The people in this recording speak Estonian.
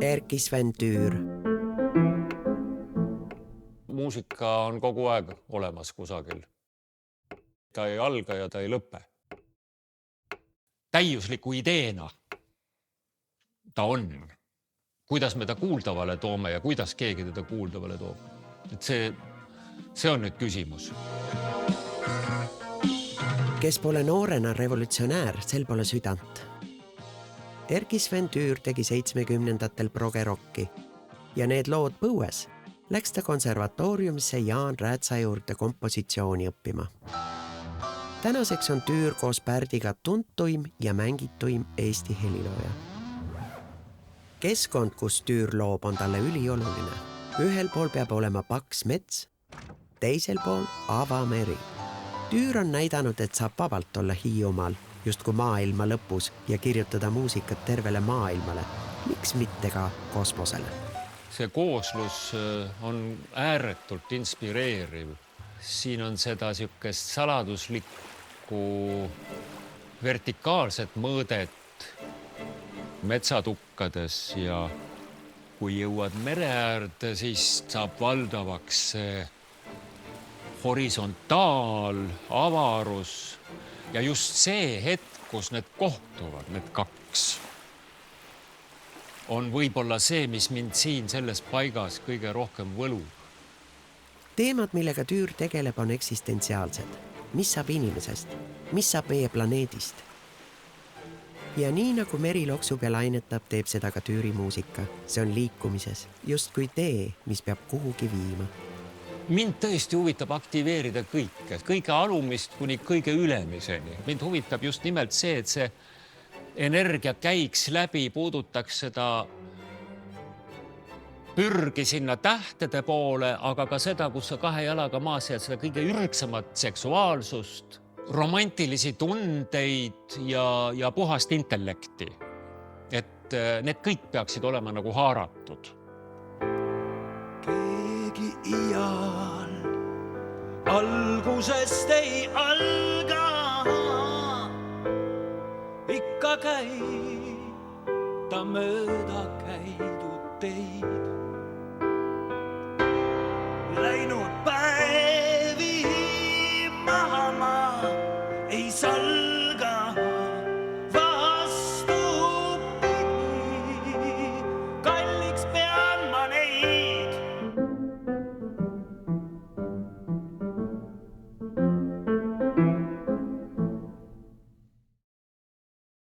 Erkki Sven Tüür. Muusika on kogu aeg olemas kusagil. Ta ei alga ja ta ei lõpe. Täiusliku ideena ta on. Kuidas me ta kuuldavale toome ja kuidas keegi teda kuuldavale toob. Et see on nüüd küsimus. Kes pole noorena revolutsionäär, sel pole südant. Erkki Sven Tüür tegi 70-ndatel progerokki ja need lood põues läks ta konservatooriumisse Jaan Räätsa juurde kompositsiooni õppima. Tänaseks on Tüür koos Pärdiga tuntuim ja mängituim Eesti helilooja. Keskkond, kus Tüür loob, on talle ülioluline. Ühel pool peab olema paks mets, teisel pool avameri. Tüür on näidanud, et saab vabalt olla Hiiumaal, justkui maailma lõpus ja kirjutada muusikat tervele maailmale. Miks mitte ka kosmosele? See kooslus on ääretult inspireeriv. Siin on seda siukest saladuslikku vertikaalset mõõdet metsatukkades ja kui jõuad mere äärde, siis saab valdavaks see horisontaal, avarus ja just see hetk, kus need kohtuvad, need kaks, on võib-olla see, mis mind siin selles paigas kõige rohkem võlub. Teemad, millega Tüür tegeleb, on eksistentsiaalsed. Mis saab inimesest? Mis saab meie planeedist? Ja nii nagu meri loksub ja lainetab, teeb seda ka Tüüri muusika. See on liikumises, justkui tee, mis peab kuhugi viima. Mind tõesti huvitab aktiveerida kõige alumist kuni kõige ülemiseni. Mind huvitab just nimelt see, et see energia käiks läbi, puudutaks seda pürgi sinna tähtede poole, aga ka seda, kus sa kahe jalaga maas jääd, seda kõige ürgsamat seksuaalsust, romantilisi tundeid ja puhast intellekti. Et need kõik peaksid olema nagu haaratud. Keegi iial algusest ei alga, ikka käib ta mööda käidud teid.